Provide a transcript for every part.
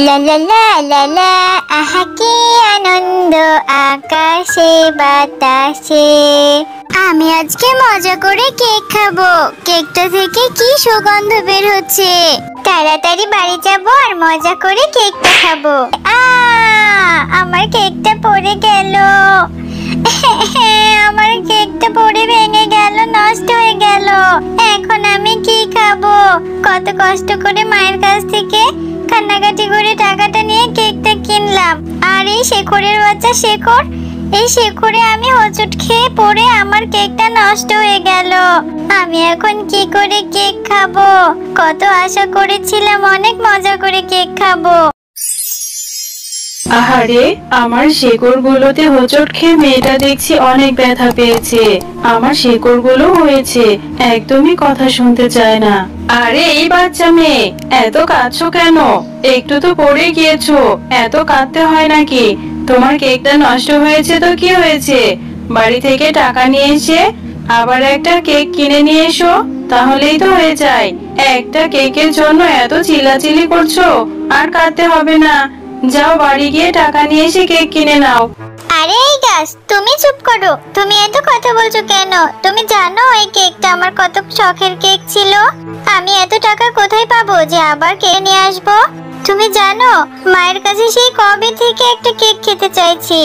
লা লা লা লা লা, আহা কি আনন্দ আকাশে বাতাসে। আমি আজকে মজা করে কেক খাবো। কেকটা থেকে কি সুগন্ধ বের হচ্ছে। তাড়াতাড়ি বাড়ি যাব আর মজা করে কেকটা খাবো। আমার কেকটা পড়ে গেল। আমার কেকটা পড়ে ভেঙে গেল, নষ্ট হয়ে গেল। এখন আমি কি খাবো? কত কষ্ট করে মায়ের কাছ থেকে কান্নাকাটি করে টাকাটা নিয়ে কেকটা কিনলাম। আর এই শেখরের বাচ্চা শেখর, এই শেখরে আমি হোঁচট খেয়ে পড়ে আমার কেকটা নষ্ট হয়ে গেল। আমি এখন কি করে কেক খাবো? কত আশা করেছিলাম অনেক মজা করে কেক খাবো। আহারে, আমার শেকড়গুলোতে হোঁচট খেয়ে মেয়েটা দেখছি অনেক ব্যথা পেয়েছে। আমার শেকড়গুলো হয়েছে, একদমই কথা শুনতে চায় না। আরে এই বাচ্চা মেয়ে, এত কাঁদছো কেন? একটু তো পড়ে গিয়েছো, এত কাঁদতে হয় নাকি? তোমার কেকটা নষ্ট হয়েছে তো কি হয়েছে? বাড়ি থেকে টাকা নিয়ে এসে আবার একটা কেক কিনে নিয়ে এসো, তাহলেই তো হয়ে যায়। একটা কেকের জন্য এত চিল্লাচিল্লি করছো, আর কাঁদতে হবে না। যাও বাড়ি গিয়ে টাকা নিয়ে এসে কেক কিনে নাও। আরে এই গাছ, তুমি চুপ করো। তুমি এত কথা বলছো কেন? তুমি জানো এই কেকটা আমার কত শখের কেক ছিল। আমি এত টাকা কোথায় পাবো যে আবার কিনে নিয়ে আসবো? তুমি জানো মায়ের কাছে সেই কবে থেকে একটা কেক খেতে চাইছি।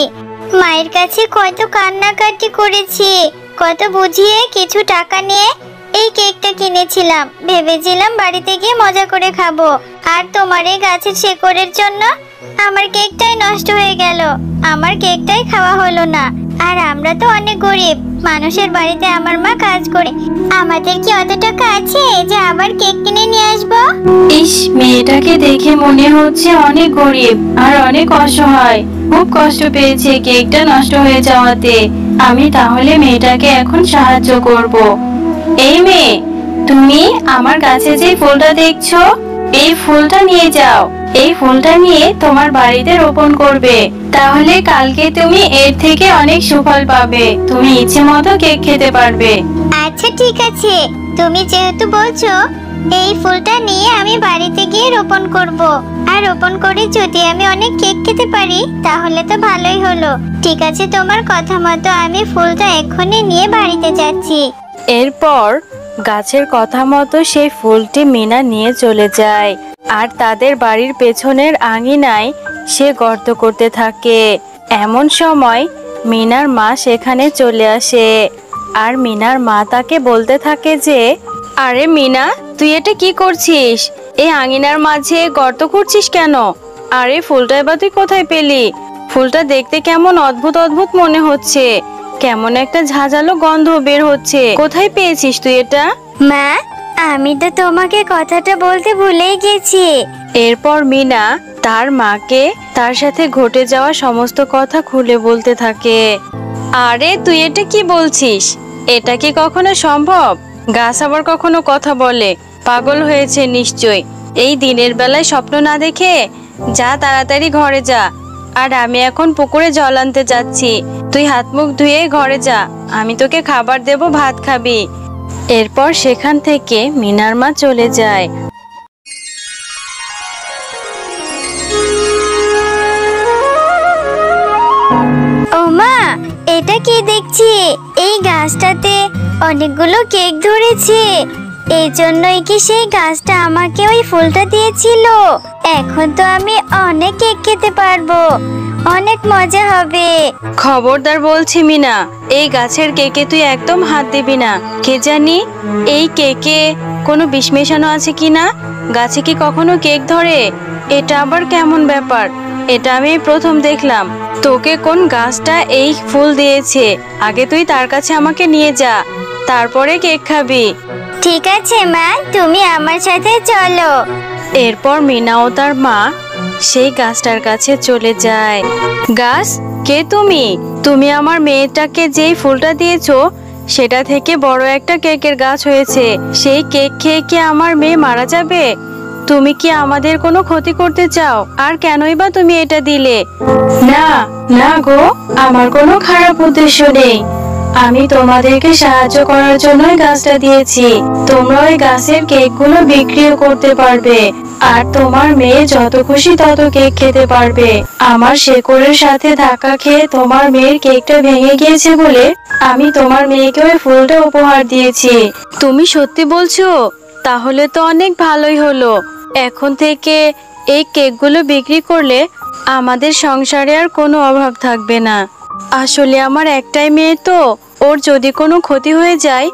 মায়ের কাছে কত কান্নাকাটি করেছি, কত বুঝিয়ে কিছু টাকা নিয়ে এই কেকটা কিনেছিলাম। ভেবেছিলাম বাড়িতে গিয়ে মজা করে খাবো। আর তোমার এই গাছের শেকড়ের জন্য আমার কেকটাই নষ্ট হয়ে গেল। আমার কেকটাই খাওয়া হলো না। আর আমরা তো অনেক গরিব মানুষের বাড়িতে আমার মা কাজ করে। আমাদের কি অত টাকা আছে যে আবার কেক কিনে নিয়ে আসবো? ইস, মেয়েটাকে দেখে মনে হচ্ছে অনেক গরিব আর অনেক অসহায়। খুব কষ্ট পেয়েছে কেকটা নষ্ট হয়ে যাওয়াতে। আমি তাহলে মেয়েটাকে এখন সাহায্য করব। এই মেয়ে, তুমি আমার গাছে যে ফুলটা দেখছো, এই ফুলটা নিয়ে যাও। এই ফুলটা নিয়ে তোমার বাড়িতে রোপণ করবে, তাহলে কালকে তুমি এর থেকে অনেক সুফল পাবে। তুমি ইচ্ছে মতো কেক খেতে পারবে। আচ্ছা ঠিক আছে, তুমি যেহেতু বলছো, এই ফুলটা নিয়ে আমি বাড়িতে গিয়ে রোপণ করব। আর রোপণ করে যদি আমি অনেক কেক খেতে পারি তাহলে তো ভালোই হলো। ঠিক আছে, তোমার কথা মতো আমি ফুলটা এক্ষুনি নিয়ে বাড়িতে যাচ্ছি। এরপর গাছের কথা মতো সেই ফুলটি মিনা নিয়ে চলে যায়। আর তাদের বাড়ির পেছনের আঙিনায় সে গর্ত করতে থাকে। এমন সময় মিনার মা সেখানে চলে আসে। আর মিনার মা তাকে বলতে থাকে যে, আরে মিনা, তুই এটা কি করছিস? এই আঙিনার মাঝে গর্ত করছিস কেন? আরে ফুলটা এবার তুই কোথায় পেলি? ফুলটা দেখতে কেমন অদ্ভুত অদ্ভুত মনে হচ্ছে, কেমন একটা ঝাঁঝালো গন্ধ বের হচ্ছে। কোথায় পেয়েছিস তুই এটা? মা, আমি তো তোমাকে কথাটা বলতে ভুলেই গেছি। এরপর মিনা তার মাকে তার সাথে ঘটে যাওয়া সমস্ত কথা খুলে বলতে থাকে। আরে তুই এটা কি বলছিস? এটা কি কখনো সম্ভব? গাছ আবার কখনো কথা বলে? পাগল হয়েছে নিশ্চয়। এই দিনের বেলায় স্বপ্ন না দেখে যা, তাড়াতাড়ি ঘরে যা। আর আমি এখন পুকুরে জল আনতে যাচ্ছি। তুই হাত মুখ ধুয়ে ঘরে যা, আমি তোকে খাবার দেব, ভাত খাবি। এরপর সেখান থেকে মিনার মা চলে যায়। ও মা, এটা কি দেখছি? এই গাছটাতে অনেকগুলো কেক ধরেছে। এই জন্যই কি সেই গাছটা আমাকে ওই ফুলটা দিয়েছিল? এখন তো আমি অনেক কেক খেতে পারবো, অনেক মজা হবে। খবরদার বলছি মিনা, এই গাছের কেকে তুই একদম হাত দিবি না। কে জানি এই কেকে কোনো বিষ মেশানো আছে কিনা। গাছে কি কখনো কেক ধরে? এটা আবার কেমন ব্যাপার? এটা আমি প্রথম দেখলাম। তোকে কোন গাছটা এই ফুল দিয়েছে? আগে তুই তার কাছে আমাকে নিয়ে যা, তারপরে কেক খাবি। ঠিক আছে মা, তুমি আমার সাথে চলো। এরপর মিনা ও তার মা সেই গাছটার কাছে চলে যায়। গাছ, কে তুমি? তুমি আমার মেয়েটাকে যেই ফুলটা দিয়েছো সেটা থেকে বড় একটা কেকের গাছ হয়েছে। সেই কেক খেয়ে কি আমার মেয়ে মারা যাবে? তুমি কি আমাদের কোনো ক্ষতি করতে চাও? আর কেনই বা তুমি এটা দিলে? না না গো, আমার কোনো খারাপ উদ্দেশ্য নেই। আমি তোমাদেরকে সাহায্য করার জন্যই গাছটা দিয়েছি। তোমরা ওই গাছের কেকগুলো বিক্রিও করতে পারবে, আর তোমার মেয়ে যত খুশি তত কেক খেতে পারবে। আমার শেকড়ের সাথে ধাক্কা খেয়ে তোমার মেয়ের কেকটা ভেঙে গিয়েছে বলে আমি তোমার মেয়েকে ওই ফুলটা উপহার দিয়েছি। তুমি সত্যি বলছো? তাহলে তো অনেক ভালোই হলো। এখন থেকে এই কেকগুলো বিক্রি করলে আমাদের সংসারে আর কোনো অভাব থাকবে না। আসলে আমার একটাই মেয়ে তো, ওর যদি কোনো ক্ষতি হয়ে যায়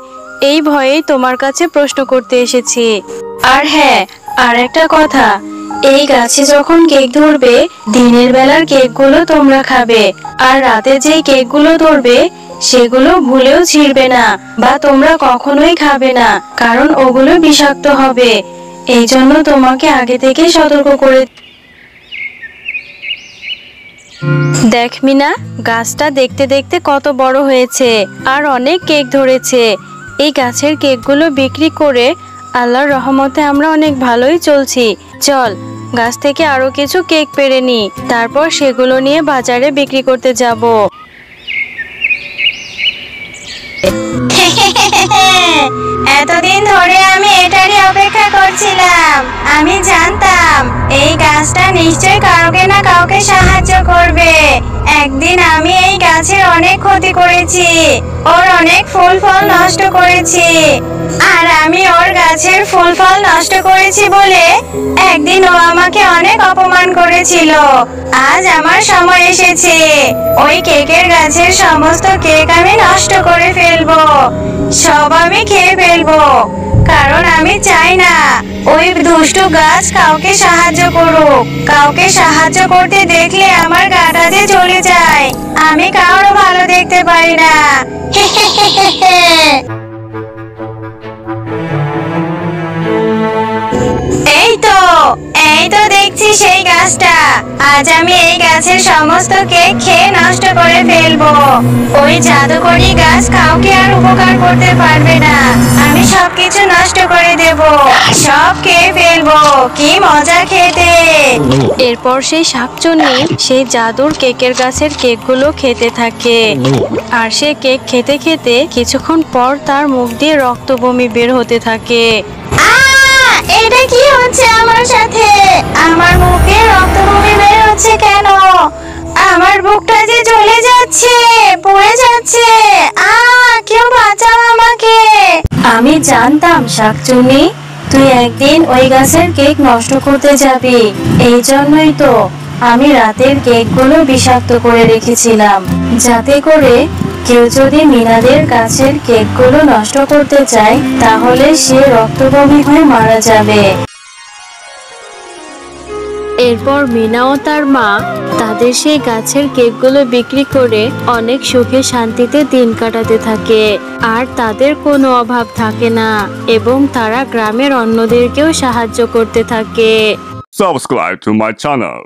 এই ভয়েই তোমার কাছে প্রশ্ন করতে এসেছি। আর হ্যাঁ, আর একটা কথা, এই গাছে যখন কেক ধরবে দিনের বেলার কেকগুলো তোমরা খাবে, আর রাতে যেই কেকগুলো ধরবে সেগুলো ভুলেও ছিঁড়বে না বা তোমরা কখনোই খাবে না, কারণ ওগুলো বিষাক্ত হবে। এই জন্য তোমাকে আগে থেকে সতর্ক করে। দেখ মিনা, গাছটা দেখতে দেখতে কত বড় হয়েছে আর অনেক কেক ধরেছে। এই গাছের কেকগুলো বিক্রি করে আল্লাহর রহমতে আমরা অনেক ভালোই চলছি। চল গাছ থেকে আরো কিছু কেক পেড়ে নি, তারপর সেগুলো নিয়ে বাজারে বিক্রি করতে যাব। এতদিন ধরে আমি এটারই অপেক্ষা করছিলাম। আমি জানতাম এই গাছটা নিশ্চয়ই কাউকে না কাউকে সাহায্য করবে। একদিন আমি এই গাছের অনেক ক্ষতি করেছি, ওর অনেক ফুল ফল নষ্ট করেছি, আর আমি ওর গাছের ফুল ফল নষ্ট করেছি বলে একদিন ও আমাকে অনেক অপমান করেছিল। আজ আমার সময় এসেছে, ওই কেকের গাছের সমস্ত কেক আমি নষ্ট করে ফেলবো, সব আমি খেয়ে ফেলবো। কারণ আমি চাই না ওই দুষ্টু গাছ কাউকে সাহায্য করুক। কাউকে সাহায্য করতে দেখলে আমার গাটা যে চলে যায়, আমি কারো ভালো দেখতে পারি না। এই তো দেখছি সেই গাছটা। আজ আমি এই গাছের সমস্ত কেক খেয়ে নষ্ট করে ফেলবো। ওই জাদুকরি গাছ কাউকে আর উপকার করতে পারবে না। আমি সবকিছু নষ্ট করে দেব, সব খেয়ে ফেলবো। কি মজা খেতে। এরপর সেই শাকচুন্নি সেই জাদুর কেকের গাছের কেকগুলো খেতে থাকে, আর সে কেক খেতে খেতে কিছুক্ষণ পর তার মুখ দিয়ে রক্ত বমি বের হতে থাকে। এটা কি হচ্ছে আমার সাথে? আমার মুখে রক্ত বমি বের হচ্ছে কেন? আমার বুকটা যে জ্বলে যাচ্ছে, পুড়ে যাচ্ছে। কেউ বাঁচাও আমাকে। আমি জানতাম শাকচুন্নি তুই একদিন ওই গাছের কেক নষ্ট করতে যাবি, এই জন্যই তো আমি রাতের কেকগুলো বিষাক্ত করে রেখেছিলাম, যাতে করে কেউ যদি মিনাদের গাছের কেকগুলো নষ্ট করতে চায় তাহলে সে রক্তবমি হয়ে মারা যাবে। এরপর মিনা ও তার মা তাদের সেই গাছের কেকগুলো বিক্রি করে অনেক সুখে শান্তিতে দিন কাটাতে থাকে, আর তাদের কোনো অভাব থাকে না, এবং তারা গ্রামের অন্যদেরকেও সাহায্য করতে থাকে। Subscribe to my channel.